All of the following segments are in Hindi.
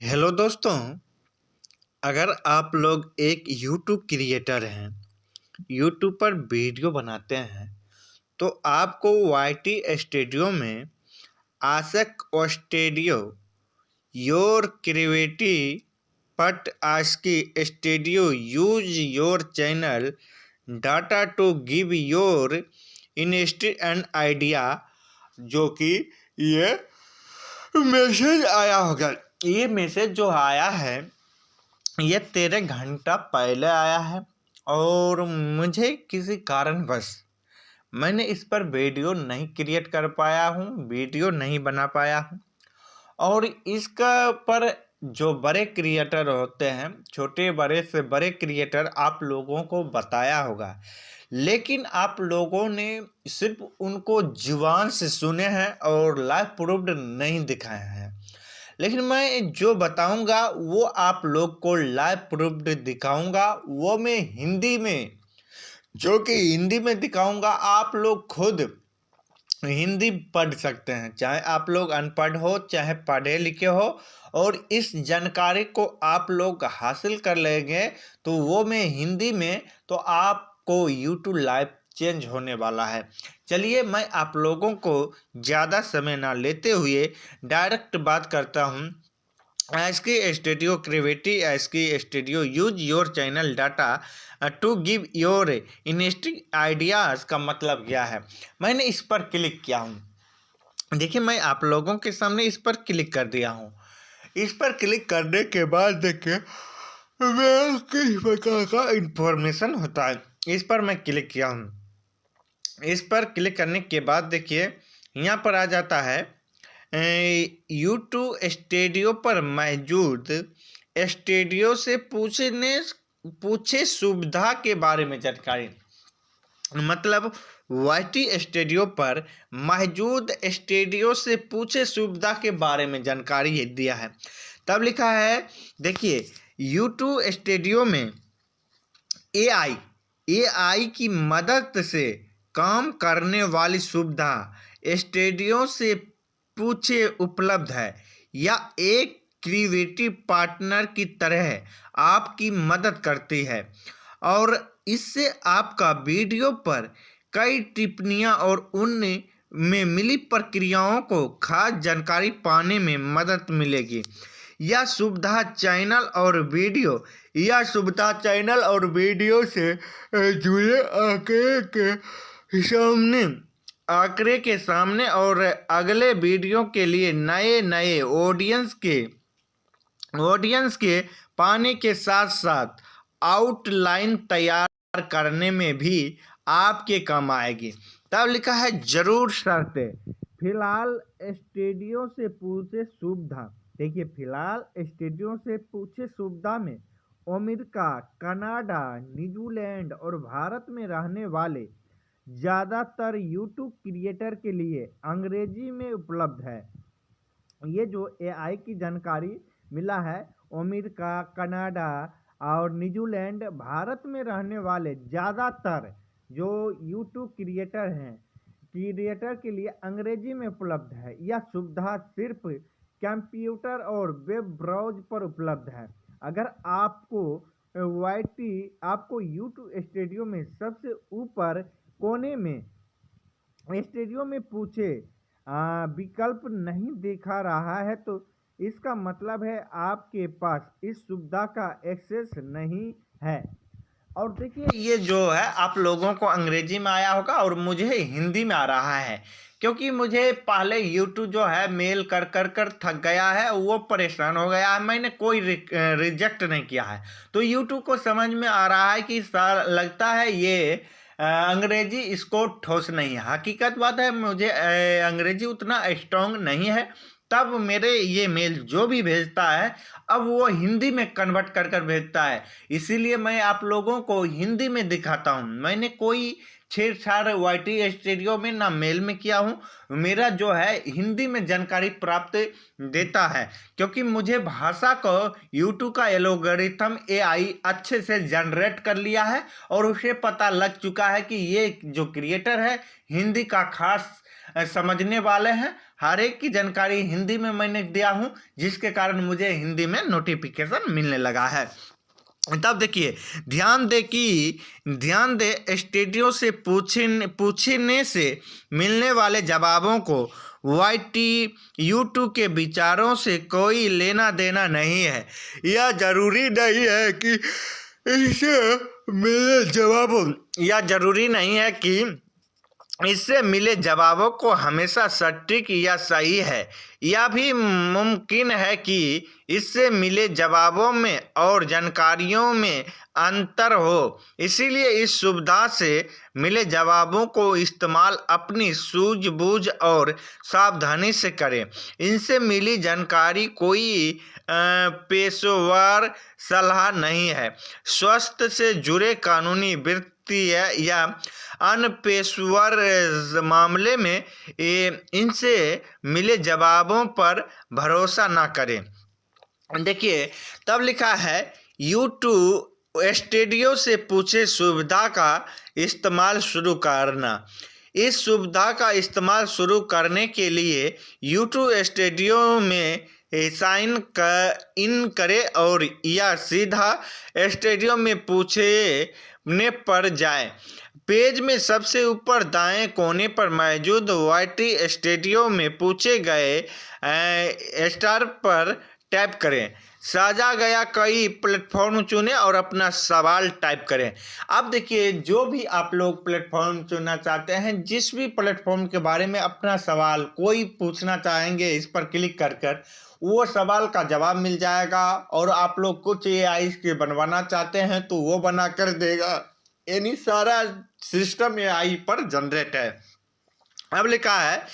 हेलो दोस्तों। अगर आप लोग एक यूट्यूब क्रिएटर हैं, यूट्यूब पर वीडियो बनाते हैं, तो आपको वाईटी स्टूडियो में ask studio your creativity but ASCII studio use your channel data to give your interest and idea, जो कि ये मैसेज आया होगा। ये मैसेज जो आया है ये 13 घंटा पहले आया है और मुझे किसी कारणवश मैंने इस पर वीडियो नहीं क्रिएट कर पाया हूँ, वीडियो नहीं बना पाया हूँ। और इसका पर जो बड़े क्रिएटर होते हैं, छोटे बड़े से बड़े क्रिएटर आप लोगों को बताया होगा, लेकिन आप लोगों ने सिर्फ उनको जुबान से सुने हैं और लाइव प्रूफ्ड नहीं दिखाए हैं। लेकिन मैं जो बताऊंगा वो आप लोग को लाइव प्रूफ्ड दिखाऊंगा, वो मैं हिंदी में, जो कि हिंदी में दिखाऊंगा। आप लोग खुद हिंदी पढ़ सकते हैं, चाहे आप लोग अनपढ़ हो चाहे पढ़े लिखे हो, और इस जानकारी को आप लोग हासिल कर लेंगे तो वो मैं हिंदी में, तो आपको यूट्यूब लाइव चेंज होने वाला है। चलिए मैं आप लोगों को ज़्यादा समय ना लेते हुए डायरेक्ट बात करता हूँ। ASCII studio creativity ASCII studio use your channel data to give your interesting ideas का मतलब क्या है। मैंने इस पर क्लिक किया हूँ। देखिए मैं आप लोगों के सामने इस पर क्लिक कर दिया हूँ। इस पर क्लिक करने के बाद देखिए मैं किस प्रकार का इंफॉर्मेशन होता है, इस पर मैं क्लिक किया हूँ। इस पर क्लिक करने के बाद देखिए यहाँ पर आ जाता है यूट्यूब स्टूडियो पर मौजूद स्टूडियो से पूछे सुविधा के बारे में जानकारी। मतलब वाईटी स्टूडियो पर मौजूद स्टूडियो से पूछे सुविधा के बारे में जानकारी दिया है। तब लिखा है देखिए यूट्यूब स्टूडियो में एआई की मदद से काम करने वाली सुविधा स्टूडियो से पूछे उपलब्ध है, या एक क्रिएटिव पार्टनर की तरह आपकी मदद करती है और इससे आपका वीडियो पर कई टिप्पणियां और उनमें मिली प्रक्रियाओं को खास जानकारी पाने में मदद मिलेगी। यह सुविधा चैनल और वीडियो से जुड़े आंकड़े के सामने और अगले वीडियो के लिए नए ऑडियंस के पाने के साथ साथ आउटलाइन तैयार करने में भी आपके काम आएगी। तब लिखा है जरूर शर्तें। फिलहाल स्टूडियो से पूछे सुविधा। देखिए फिलहाल स्टूडियो से पूछे सुविधा में अमेरिका, कनाडा, न्यूजीलैंड और भारत में रहने वाले ज़्यादातर यूट्यूब क्रिएटर के लिए अंग्रेजी में उपलब्ध है। ये जो एआई की जानकारी मिला है, अमेरिका, कनाडा और न्यूजीलैंड, भारत में रहने वाले ज़्यादातर जो यूट्यूब क्रिएटर के लिए अंग्रेजी में उपलब्ध है। यह सुविधा सिर्फ कंप्यूटर और वेब ब्राउज़र पर उपलब्ध है। अगर आपको यूट्यूब स्टूडियो में सबसे ऊपर कोने में स्टूडियो में पूछे विकल्प नहीं दिखा रहा है, तो इसका मतलब है आपके पास इस सुविधा का एक्सेस नहीं है। और देखिए ये जो है आप लोगों को अंग्रेजी में आया होगा और मुझे हिंदी में आ रहा है, क्योंकि मुझे पहले यूट्यूब जो है मेल कर थक गया है, वो परेशान हो गया है। मैंने कोई रिजेक्ट नहीं किया है, तो यूट्यूब को समझ में आ रहा है कि लगता है ये अंग्रेजी इसको ठोस नहीं है। हकीकत बात है मुझे अंग्रेजी उतना स्ट्रांग नहीं है। तब मेरे ये मेल जो भी भेजता है अब वो हिंदी में कन्वर्ट कर भेजता है, इसीलिए मैं आप लोगों को हिंदी में दिखाता हूँ। मैंने कोई छेड़छाड़ वाईटी स्टूडियो में ना मेल में किया हूँ, मेरा जो है हिंदी में जानकारी प्राप्त देता है, क्योंकि मुझे भाषा को यूट्यूब का एल्गोरिथम एआई अच्छे से जनरेट कर लिया है और उसे पता लग चुका है कि ये जो क्रिएटर है हिंदी का खास समझने वाले हैं हर एक की जानकारी हिंदी में मैंने दिया हूँ, जिसके कारण मुझे हिंदी में नोटिफिकेशन मिलने लगा है। तब देखिए, ध्यान दे स्टूडियो से पूछने से मिलने वाले जवाबों को वाईटी यूट्यूब के विचारों से कोई लेना देना नहीं है। यह जरूरी नहीं है कि इससे मिले जवाबों यह जरूरी नहीं है कि इससे मिले जवाबों को हमेशा सटीक या सही है। यह भी मुमकिन है कि इससे मिले जवाबों में और जानकारियों में अंतर हो। इसीलिए इस सुविधा से मिले जवाबों को इस्तेमाल अपनी सूझबूझ और सावधानी से करें। इनसे मिली जानकारी कोई पेशेवर सलाह नहीं है। स्वास्थ्य से जुड़े कानूनी, वित्तीय या अन्य पेशेवर मामले में इनसे मिले जवाबों पर भरोसा ना करें। देखिए, तब लिखा है यूट्यूब स्टूडियो से पूछे सुविधा का इस्तेमाल शुरू करना। इस सुविधा का इस्तेमाल शुरू करने के लिए यूट्यूब स्टूडियो में साइन इन करें और या सीधा स्टूडियो में पूछने पर जाएं। पेज में सबसे ऊपर दाएं कोने पर मौजूद वाईटी स्टूडियो में पूछे गए स्टार पर टैप करें। साझा गया कई प्लेटफॉर्म चुनें और अपना सवाल टाइप करें। अब देखिए, जो भी आप लोग प्लेटफॉर्म चुनना चाहते हैं, जिस भी प्लेटफॉर्म के बारे में अपना सवाल कोई पूछना चाहेंगे, इस पर क्लिक कर वो सवाल का जवाब मिल जाएगा। और आप लोग कुछ एआई के बनवाना चाहते हैं तो वो बना कर देगा। यानी सारा सिस्टम एआई पर जनरेट है। अब लिखा है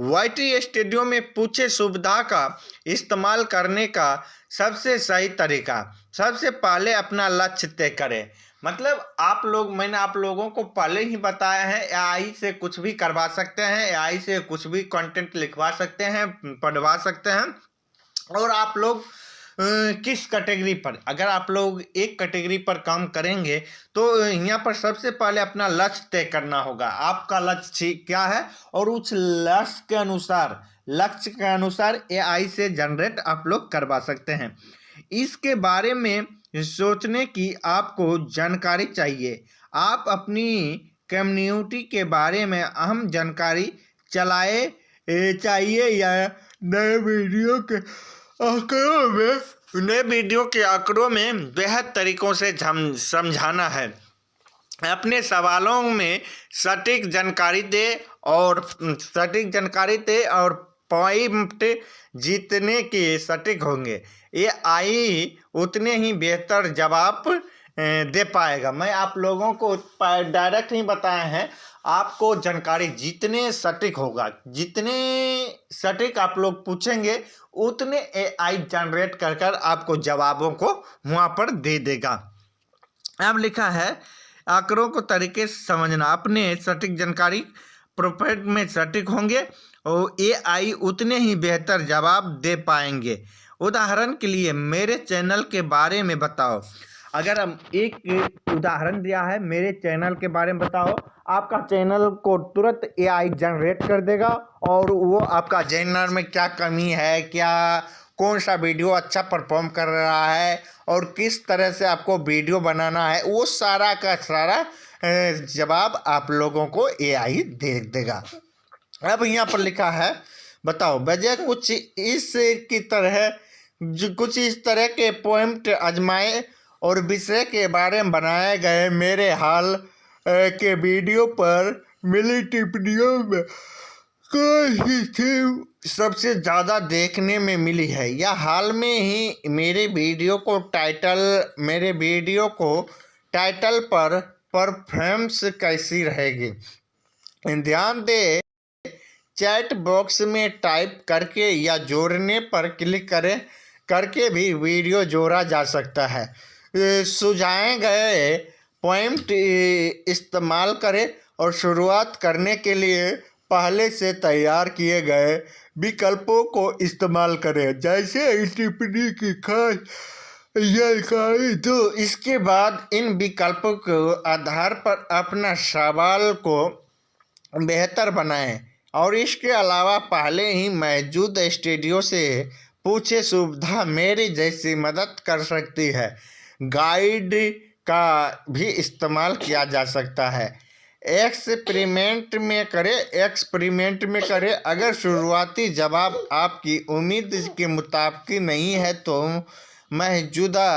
वाईटी स्टूडियो में पूछे सुविधा का इस्तेमाल करने का सबसे सही तरीका। सबसे पहले अपना लक्ष्य तय करें। मतलब मैंने आप लोगों को पहले ही बताया है, एआई से कुछ भी करवा सकते हैं, एआई से कुछ भी कंटेंट लिखवा सकते हैं, पढ़वा सकते हैं। और आप लोग किस कैटेगरी पर, अगर आप लोग एक कैटेगरी पर काम करेंगे तो यहाँ पर सबसे पहले अपना लक्ष्य तय करना होगा। आपका लक्ष्य क्या है और उस लक्ष्य के अनुसार एआई से जनरेट आप लोग करवा सकते हैं। इसके बारे में सोचने की आपको जानकारी चाहिए। आप अपनी कम्युनिटी के बारे में अहम जानकारी चाहिए या नए वीडियो के आंकड़ों में बेहद तरीकों से समझाना है। अपने सवालों में सटीक जानकारी दे और पॉइंट जीतने के सटीक होंगे। ये आई उतने ही बेहतर जवाब दे पाएगा। मैं आप लोगों को डायरेक्ट ही बताया है, आपको जानकारी जितने सटीक होगा, जितने सटीक आप लोग पूछेंगे, उतने एआई जनरेट कर आपको जवाबों को वहाँ पर दे देगा। अब लिखा है आंकड़ों को तरीके से समझना। अपने सटीक जानकारी प्रोफाइल में सटीक होंगे और एआई उतने ही बेहतर जवाब दे पाएंगे। उदाहरण के लिए मेरे चैनल के बारे में बताओ। अगर हम एक उदाहरण दिया है, मेरे चैनल के बारे में बताओ, आपका चैनल को तुरंत एआई जनरेट कर देगा और वो आपका चैनल में क्या कमी है, कौन सा वीडियो अच्छा परफॉर्म कर रहा है और किस तरह से आपको वीडियो बनाना है, वो सारा का सारा जवाब आप लोगों को एआई दे देगा। अब यहाँ पर लिखा है बताओ वजह कुछ इस तरह के पॉइंट आजमाए और विषय के बारे में बनाए गए मेरे हाल के वीडियो पर मिली टिप्पणियों में कौन सी सबसे ज़्यादा देखने में मिली है, या हाल में ही मेरे वीडियो टाइटल पर परफॉर्मेंस कैसी रहेगी। ध्यान दे चैट बॉक्स में टाइप करके या जोड़ने पर क्लिक करके भी वीडियो जोड़ा जा सकता है। सुझाए गए पॉइंट इस्तेमाल करें और शुरुआत करने के लिए पहले से तैयार किए गए विकल्पों को इस्तेमाल करें, जैसे टिप्पणी की खास जानकारी दो। इसके बाद इन विकल्पों के आधार पर अपना सवाल को बेहतर बनाएं। और इसके अलावा पहले ही मौजूद स्टूडियो से पूछे सुविधा मेरी जैसी मदद कर सकती है। गाइड का भी इस्तेमाल किया जा सकता है। एक्सपेरिमेंट में करें। अगर शुरुआती जवाब आपकी उम्मीद के मुताबिक नहीं है तो मौजूदा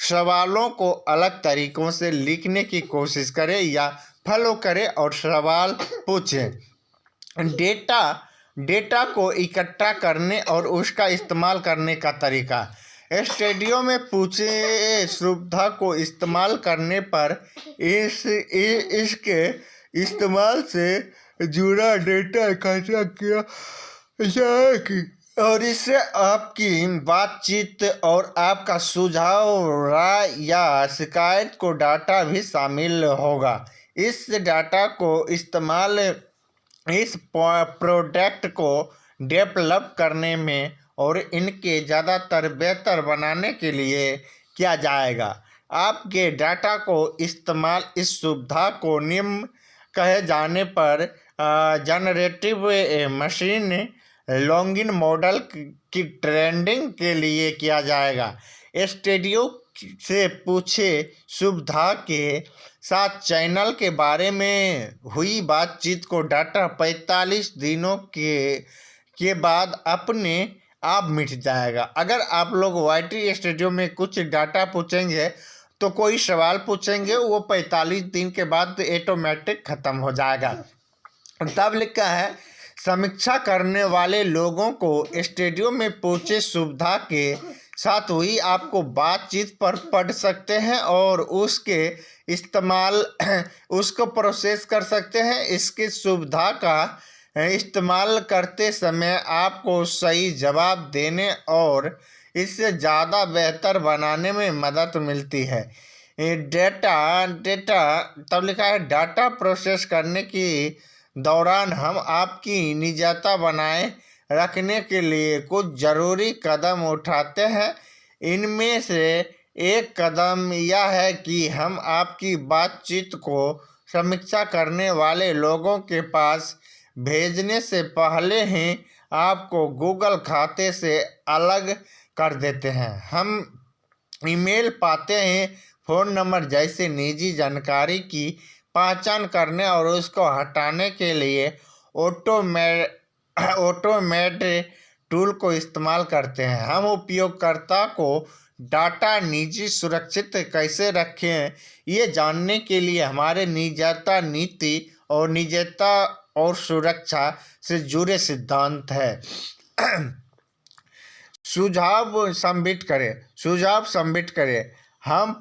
सवालों को अलग तरीकों से लिखने की कोशिश करें या फॉलो करें और सवाल पूछें। डेटा को इकट्ठा करने और उसका इस्तेमाल करने का तरीका। स्टूडियो में पूछे सुविधा को इस्तेमाल करने पर इसके इस्तेमाल से जुड़ा डेटा इकट्ठा किया जाएगा और इससे आपकी बातचीत और आपका सुझाव, राय या शिकायत को डाटा भी शामिल होगा। इस डाटा को इस्तेमाल इस प्रोडक्ट को डेवलप करने में और इनके ज़्यादातर बेहतर बनाने के लिए किया जाएगा। आपके डाटा को इस्तेमाल इस सुविधा को निम्न कहे जाने पर जनरेटिव मशीन लर्निंग मॉडल की ट्रेनिंग के लिए किया जाएगा। स्टूडियो से पूछे सुविधा के साथ चैनल के बारे में हुई बातचीत को डाटा 45 दिनों के बाद अपने आप मिट जाएगा। अगर आप लोग वाईटी स्टूडियो में कुछ डाटा पूछेंगे तो कोई सवाल पूछेंगे, वो 45 दिन के बाद ऑटोमेटिक ख़त्म हो जाएगा। तब लिखा है, समीक्षा करने वाले लोगों को स्टूडियो में पूछे सुविधा के साथ हुई आपको बातचीत पर पढ़ सकते हैं और उसके इस्तेमाल उसको प्रोसेस कर सकते हैं। इसकी सुविधा का इस्तेमाल करते समय आपको सही जवाब देने और इससे ज़्यादा बेहतर बनाने में मदद मिलती है। डेटा तब लिखा है, डाटा प्रोसेस करने की दौरान हम आपकी निजता बनाए रखने के लिए कुछ ज़रूरी कदम उठाते हैं। इनमें से एक कदम यह है कि हम आपकी बातचीत को समीक्षा करने वाले लोगों के पास भेजने से पहले ही आपको गूगल खाते से अलग कर देते हैं। हम ईमेल पाते हैं, फ़ोन नंबर जैसे निजी जानकारी की पहचान करने और उसको हटाने के लिए ऑटोमेट टूल को इस्तेमाल करते हैं। हम उपयोगकर्ता को डाटा निजी सुरक्षित कैसे रखें, ये जानने के लिए हमारे निजता नीति और निजता और सुरक्षा से जुड़े सिद्धांत है। सुझाव सबमिट करें। हम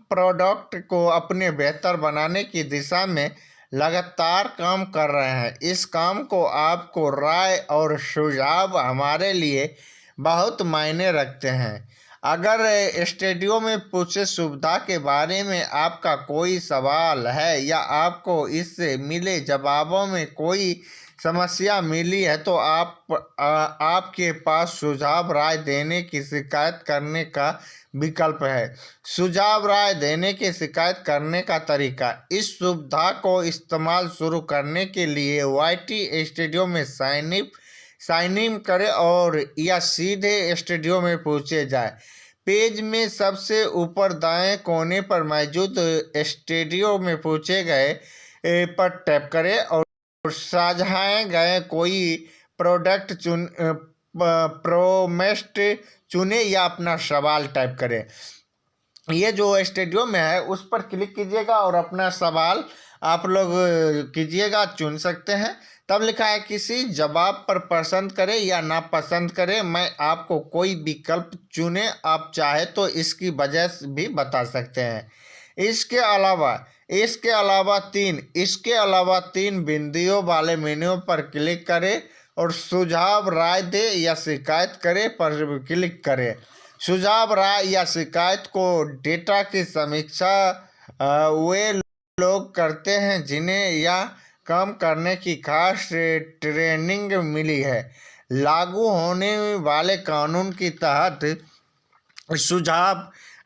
प्रोडक्ट को अपने बेहतर बनाने की दिशा में लगातार काम कर रहे हैं। इस काम को आपको राय और सुझाव हमारे लिए बहुत मायने रखते हैं। अगर स्टूडियो में पूछे सुविधा के बारे में आपका कोई सवाल है या आपको इससे मिले जवाबों में कोई समस्या मिली है तो आपके पास सुझाव, राय देने की शिकायत करने का विकल्प है। सुझाव, राय देने की शिकायत करने का तरीका। इस सुविधा को इस्तेमाल शुरू करने के लिए वाईटी स्टूडियो में साइन इन करें और या सीधे स्टूडियो में पूछे जाए। पेज में सबसे ऊपर दाएं कोने पर मौजूद स्टूडियो में पूछे गए पर टैप करें और साझाए गए कोई प्रोडक्ट प्रोमेस्ट चुने या अपना सवाल टाइप करें। ये जो स्टूडियो में है उस पर क्लिक कीजिएगा और अपना सवाल आप लोग कीजिएगा, चुन सकते हैं। तब लिखा है, किसी जवाब पर पसंद करें या ना पसंद करें, मैं आपको कोई विकल्प चुने, आप चाहे तो इसकी वजह भी बता सकते हैं। इसके अलावा तीन बिंदुओं वाले मेन्यू पर क्लिक करें और सुझाव, राय दे या शिकायत करें पर क्लिक करें। सुझाव, राय या शिकायत को डेटा की समीक्षा वे लोग करते हैं जिन्हें यह काम करने की खास ट्रेनिंग मिली है। लागू होने वाले कानून के तहत सुझाव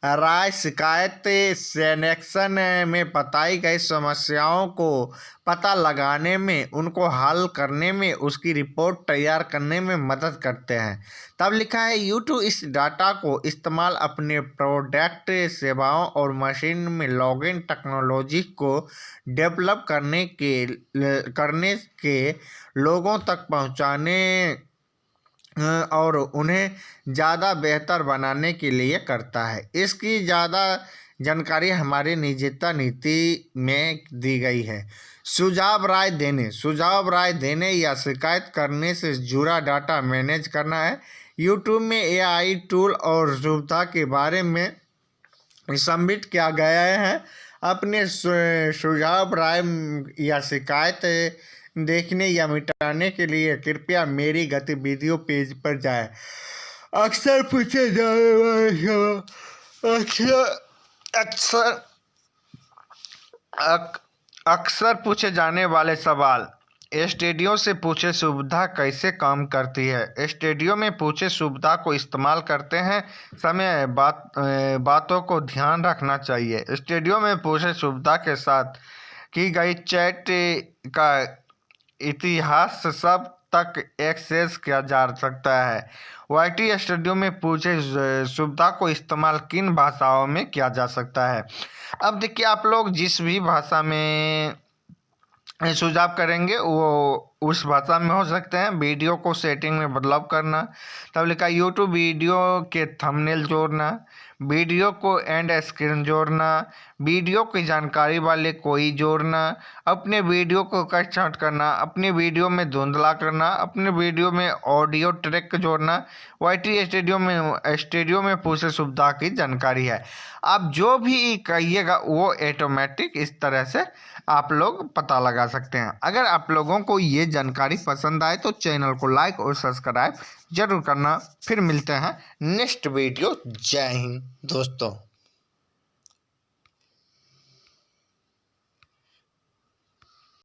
राय शिकायत सेक्शन में बताई गई समस्याओं को पता लगाने में, उनको हल करने में, उसकी रिपोर्ट तैयार करने में मदद करते हैं। तब लिखा है यूट्यूब इस डाटा को इस्तेमाल अपने प्रोडक्ट, सेवाओं और मशीन में लॉगिन टेक्नोलॉजी को डेवलप करने के लोगों तक पहुंचाने और उन्हें ज़्यादा बेहतर बनाने के लिए करता है। इसकी ज़्यादा जानकारी हमारी निजता नीति में दी गई है। सुझाव राय देने या शिकायत करने से जुड़ा डाटा मैनेज करना है। यूट्यूब में AI टूल और सुविधा के बारे में सबमिट किया गया है। अपने सुझाव, राय या शिकायत देखने या मिटाने के लिए कृपया मेरी गतिविधियों पेज पर जाएं। अक्सर पूछे जाने वाले सवाल। स्टूडियो से पूछे सुविधा कैसे काम करती है। स्टूडियो में पूछे सुविधा को इस्तेमाल करते हैं समय बातों को ध्यान रखना चाहिए। स्टूडियो में पूछे सुविधा के साथ की गई चैट का इतिहास सब तक एक्सेस किया जा सकता है। YT स्टूडियो में पूछे सुविधा को इस्तेमाल किन भाषाओं में किया जा सकता है। अब देखिए, आप लोग जिस भी भाषा में सुझाव करेंगे वो उस भाषा में हो सकते हैं। वीडियो को सेटिंग में बदलाव करना। तब लिखा यूट्यूब वीडियो के थंबनेल जोड़ना, वीडियो को एंड स्क्रीन जोड़ना, वीडियो की जानकारी वाले कोई जोड़ना, अपने वीडियो को कट छांट करना, अपने वीडियो में धुंधला करना, अपने वीडियो में ऑडियो ट्रैक जोड़ना। YT स्टूडियो में पूछे सुविधा की जानकारी है। आप जो भी कहिएगा वो ऑटोमेटिक इस तरह से आप लोग पता लगा सकते हैं। अगर आप लोगों को ये जानकारी पसंद आए तो चैनल को लाइक और सब्सक्राइब जरूर करना। फिर मिलते हैं नेक्स्ट वीडियो। जय हिंद दोस्तों।